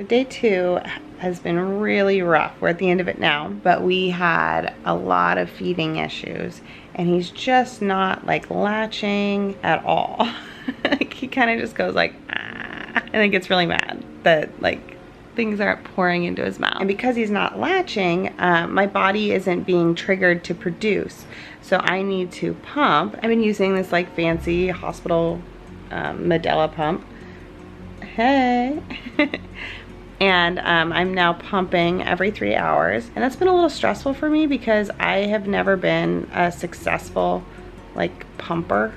day 2 has been really rough. We're at the end of it now, but we had a lot of feeding issues and he's just not like latching at all. Like he kind of just goes like, ah, and then gets really mad that like things aren't pouring into his mouth. And because he's not latching, my body isn't being triggered to produce. So I need to pump. I've been using this like fancy hospital Medela pump. Hey. And I'm now pumping every 3 hours. And that's been a little stressful for me because I have never been a successful like pumper.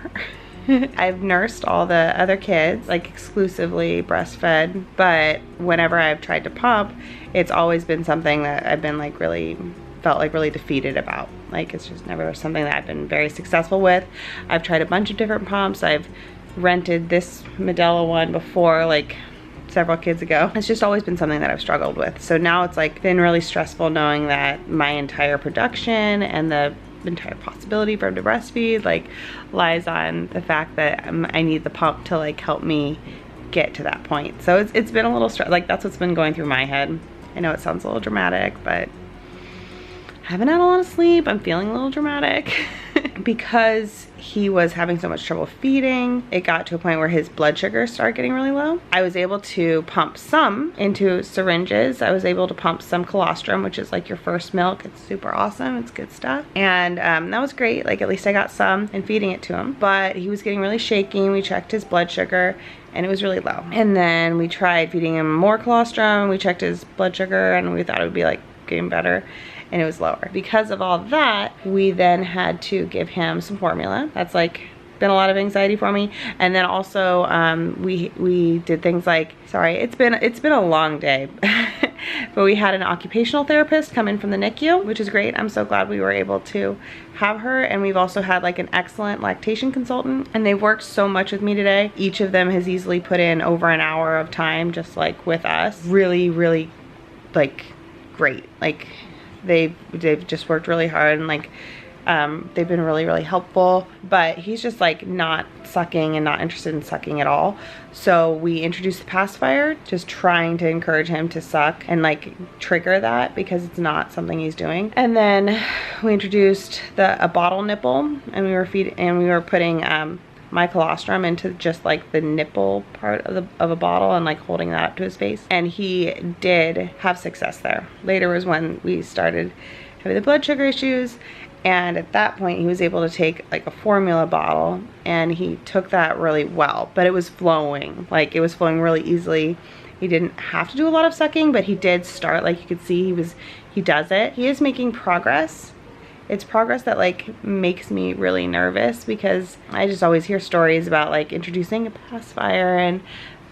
I've nursed all the other kids, like exclusively breastfed, but whenever I've tried to pump, it's always been something that I've been like felt like really defeated about. Like it's just never something that I've been very successful with. I've tried a bunch of different pumps. I've rented this Medela one before, like several kids ago. It's just always been something that I've struggled with. So now it's like been really stressful knowing that my entire production and the entire possibility for him to breastfeed like lies on the fact that I need the pump to like help me get to that point. So it's been a little stress, like that's what's been going through my head. I know it sounds a little dramatic, but I haven't had a lot of sleep. I'm feeling a little dramatic. Because he was having so much trouble feeding, it got to a point where his blood sugar started getting really low. I was able to pump some into syringes. I was able to pump some colostrum, which is like your first milk. It's super awesome. It's good stuff. And that was great. Like at least I got some and feeding it to him. But he was getting really shaky. We checked his blood sugar and it was really low. And then we tried feeding him more colostrum. We checked his blood sugar and we thought it would be like getting better. And it was lower. Because of all that, we then had to give him some formula. That's like been a lot of anxiety for me. And then also we did things like, sorry, it's been a long day. But we had an occupational therapist come in from the NICU, which is great. I'm so glad we were able to have her. And we've also had like an excellent lactation consultant, and they've worked so much with me today. Each of them has easily put in over an hour of time just like with us. Really, really like great. Like they've just worked really hard and like they've been really, really helpful, but he's just like not sucking and not interested in sucking at all. So we introduced the pacifier, just trying to encourage him to suck and like trigger that because it's not something he's doing. And then we introduced a bottle nipple, and we were putting my colostrum into just like the nipple part of a bottle and like holding that up to his face. And he did have success there. Later was when we started having the blood sugar issues. And at that point he was able to take like a formula bottle and he took that really well, but it was flowing. Like it was flowing really easily. He didn't have to do a lot of sucking, but he did start, like you could see he does it. He is making progress. It's progress that like makes me really nervous because I just always hear stories about like introducing a pacifier and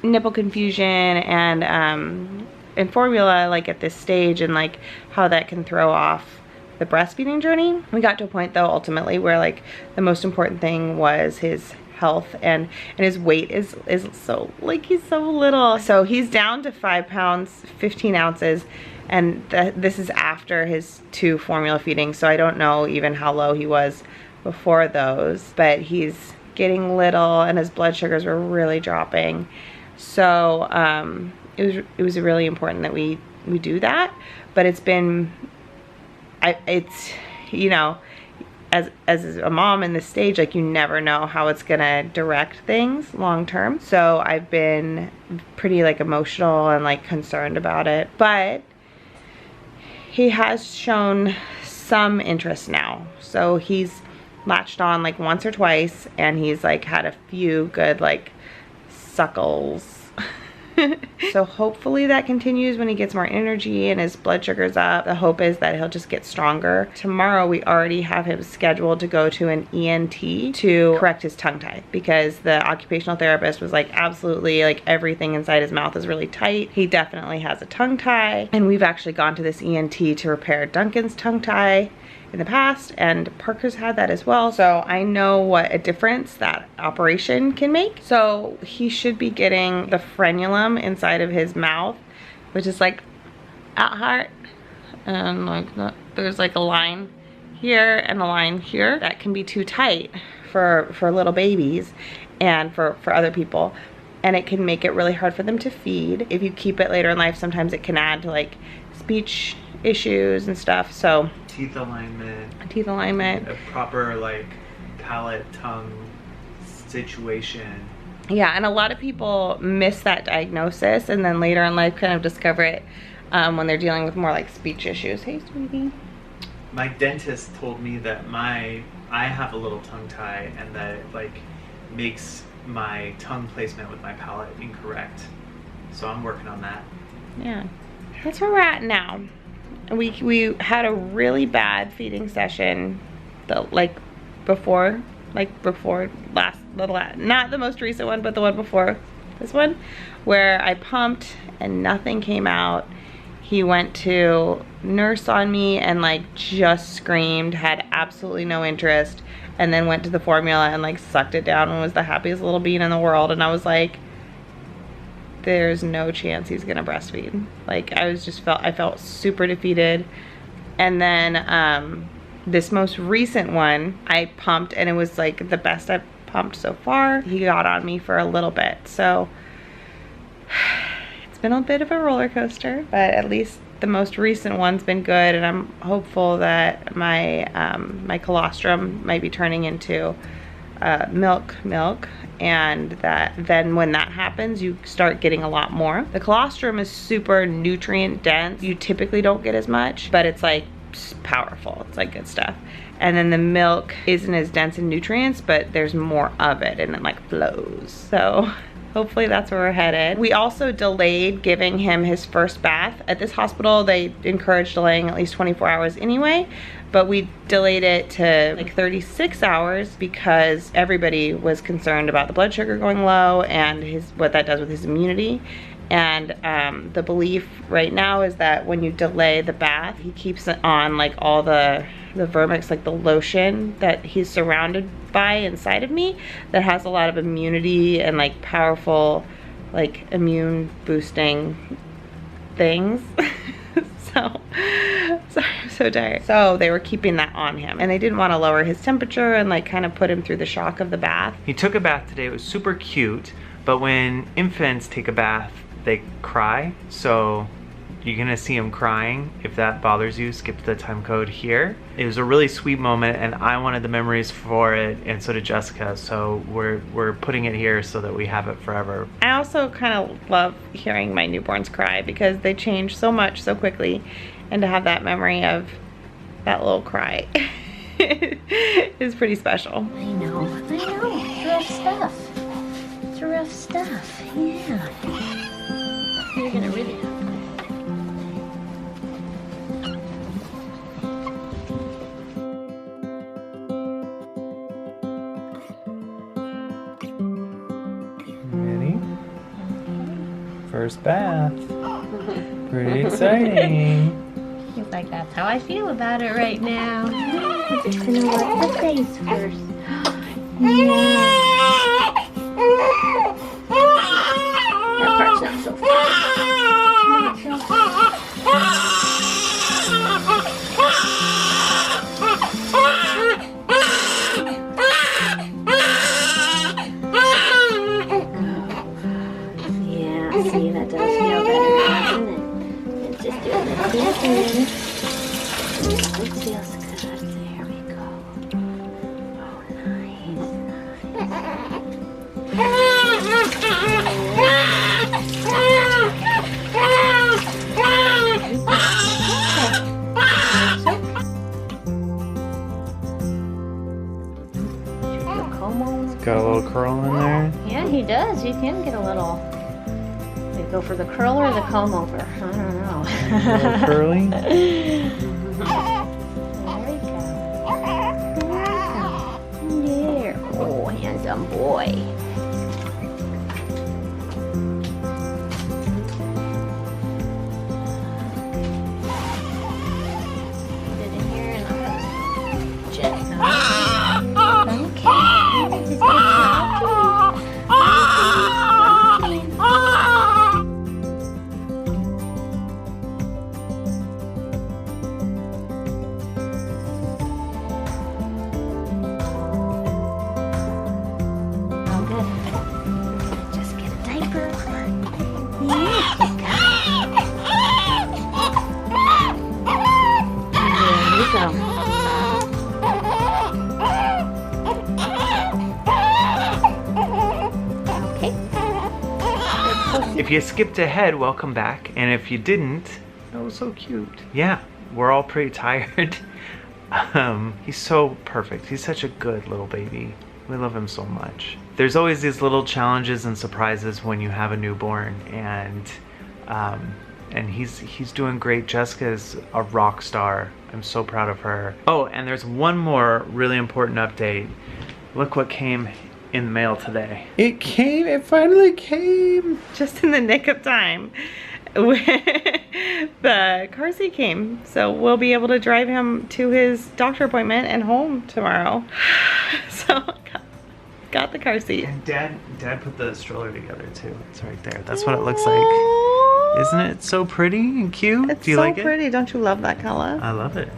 nipple confusion and formula like at this stage and like how that can throw off the breastfeeding journey. We got to a point though ultimately where like the most important thing was his health and his weight is so like he's so little. So he's down to 5 pounds 15 ounces. And this is after his 2 formula feedings, so I don't know even how low he was before those, but he's getting little and his blood sugars were really dropping. So it was really important that we do that. But it's been, it's you know, as a mom in this stage, like you never know how it's gonna direct things long term. So I've been pretty like emotional and like concerned about it, but he has shown some interest now. So he's latched on like once or twice and he's like had a few good like suckles. So hopefully that continues when he gets more energy and his blood sugar's up. The hope is that he'll just get stronger. Tomorrow we already have him scheduled to go to an ENT to correct his tongue tie because the occupational therapist was like absolutely like everything inside his mouth is really tight. He definitely has a tongue tie, and we've actually gone to this ENT to repair Duncan's tongue tie in the past, and Parker's had that as well. So I know what a difference that operation can make. So he should be getting the frenulum inside of his mouth, which is like at heart, and like there's like a line here and a line here that can be too tight for little babies and for other people. and it can make it really hard for them to feed. If you keep it later in life, sometimes it can add to like speech issues and stuff. So teeth alignment, a proper like palate tongue situation. Yeah, and a lot of people miss that diagnosis and then later in life kind of discover it when they're dealing with more like speech issues. Hey, sweetie. My dentist told me that I have a little tongue tie and that it like makes my tongue placement with my palate incorrect. So I'm working on that. Yeah, that's where we're at now. We had a really bad feeding session, before last, not the most recent one, but the one before this one, where I pumped and nothing came out. He went to nurse on me and like just screamed, had absolutely no interest, and then went to the formula and like sucked it down and was the happiest little bean in the world. And I was like, there's no chance he's gonna breastfeed. Like I felt super defeated. And then this most recent one, I pumped and it was like the best I've pumped so far. He got on me for a little bit. So it's been a bit of a roller coaster, but at least the most recent one's been good, and I'm hopeful that my my colostrum might be turning into milk, and that then when that happens, you start getting a lot more. The colostrum is super nutrient dense. You typically don't get as much, but it's like powerful. It's like good stuff. And then the milk isn't as dense in nutrients, but there's more of it and it like flows. So hopefully that's where we're headed. We also delayed giving him his first bath. At this hospital, they encourage delaying at least 24 hours anyway, but we delayed it to like 36 hours because everybody was concerned about the blood sugar going low and what that does with his immunity. And the belief right now is that when you delay the bath, he keeps it on like all the Vermix, like the lotion that he's surrounded by inside of me that has a lot of immunity and like powerful like immune boosting things. So sorry, I'm so tired. So they were keeping that on him and they didn't want to lower his temperature and like kind of put him through the shock of the bath. He took a bath today. It was super cute, but when infants take a bath, they cry. So you're gonna see him crying. If that bothers you, skip the time code here. It was a really sweet moment and I wanted the memories for it, and so did Jessica. So we're putting it here so that we have it forever. I also kind of love hearing my newborns cry because they change so much so quickly, and to have that memory of that little cry is pretty special. I know. It's rough stuff. It's rough stuff, yeah. You're gonna really have to. Ready? First bath. Pretty exciting. Feels like that's how I feel about it right now. We're just gonna wipe the face first. That part's not so fun. Not so fun. Yeah, see, that does feel better, doesn't it? It's just doing the clicking. It feels good. There we go. Oh, Got a little curl in there. Yeah, he does. You can get a little. You go for the curl or the comb over. I don't know. A little curly. There we go. There. Oh, handsome boy. Put it in here and I'll just okay. Just If you skipped ahead, welcome back. And if you didn't, that was so cute. Yeah, we're all pretty tired. He's so perfect. He's such a good little baby. We love him so much. There's always these little challenges and surprises when you have a newborn, and he's doing great. Jessica's a rock star. I'm so proud of her. Oh, and there's one more really important update. Look what came in the mail today. It finally came. Just in the nick of time. The car seat came, so we'll be able to drive him to his doctor appointment and home tomorrow. So got the car seat. And Dad put the stroller together too. It's right there. That's what it looks like. Isn't it so pretty and cute? It's Do you so like it? pretty. Don't you love that color? I love it.